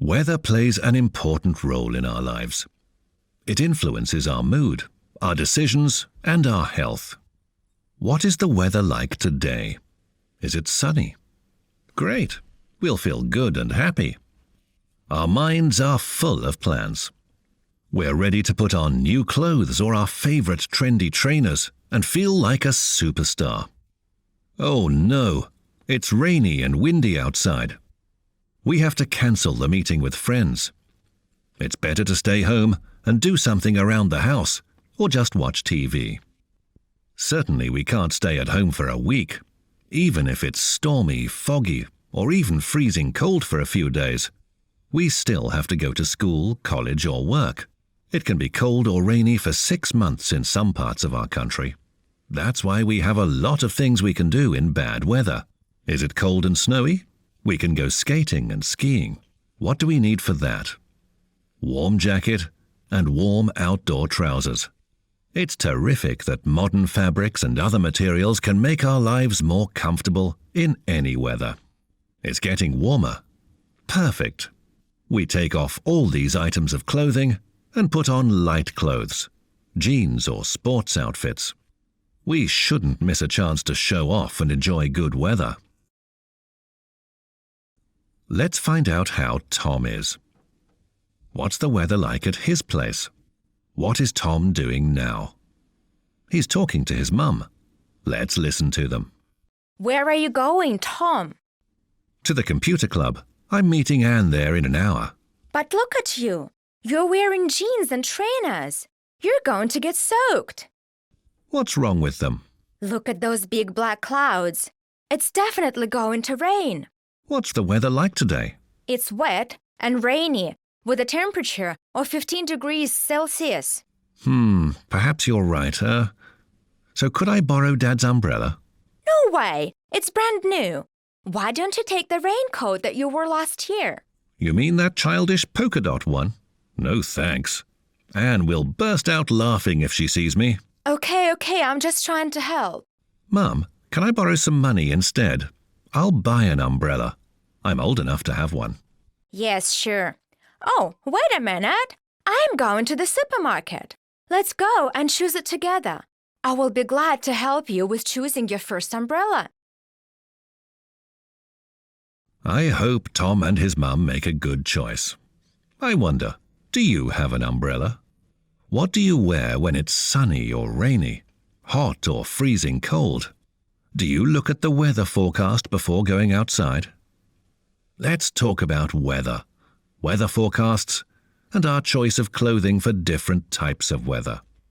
Weather plays an important role in our lives. It influences our mood, our decisions, and our health. What is the weather like today? Is it sunny? Great. We'll feel good and happy. Our minds are full of plans. We're ready to put on new clothes or our favorite trendy trainers and feel like a superstar. Oh no, it's rainy and windy outside. We have to cancel the meeting with friends. It's better to stay home and do something around the house or just watch TV. Certainly we can't stay at home for a week, even if it's stormy, foggy, or even freezing cold for a few days. We still have to go to school, college, or work. It can be cold or rainy for 6 months in some parts of our country. That's why we have a lot of things we can do in bad weather. Is it cold and snowy? We can go skating and skiing. What do we need for that? Warm jacket and warm outdoor trousers. It's terrific that modern fabrics and other materials can make our lives more comfortable in any weather. It's getting warmer. Perfect. We take off all these items of clothing and put on light clothes, jeans or sports outfits. We shouldn't miss a chance to show off and enjoy good weather. Let's find out how Tom is. What's the weather like at his place? What is Tom doing now? He's talking to his mum. Let's listen to them. Where are you going, Tom? To the computer club. I'm meeting Anne there in an hour. But look at you. You're wearing jeans and trainers. You're going to get soaked. What's wrong with them? Look at those big black clouds. It's definitely going to rain. What's the weather like today? It's wet and rainy, with a temperature of 15 degrees Celsius. Perhaps you're right. So could I borrow Dad's umbrella? No way! It's brand new. Why don't you take the raincoat that you wore last year? You mean that childish polka dot one? No thanks. Anne will burst out laughing if she sees me. Okay, I'm just trying to help. Mum, can I borrow some money instead? I'll buy an umbrella. I'm old enough to have one. Yes, sure. Oh, wait a minute. I'm going to the supermarket. Let's go and choose it together. I will be glad to help you with choosing your first umbrella. I hope Tom and his mum make a good choice. I wonder, do you have an umbrella? What do you wear when it's sunny or rainy, hot or freezing cold? Do you look at the weather forecast before going outside? Let's talk about weather forecasts, and our choice of clothing for different types of weather.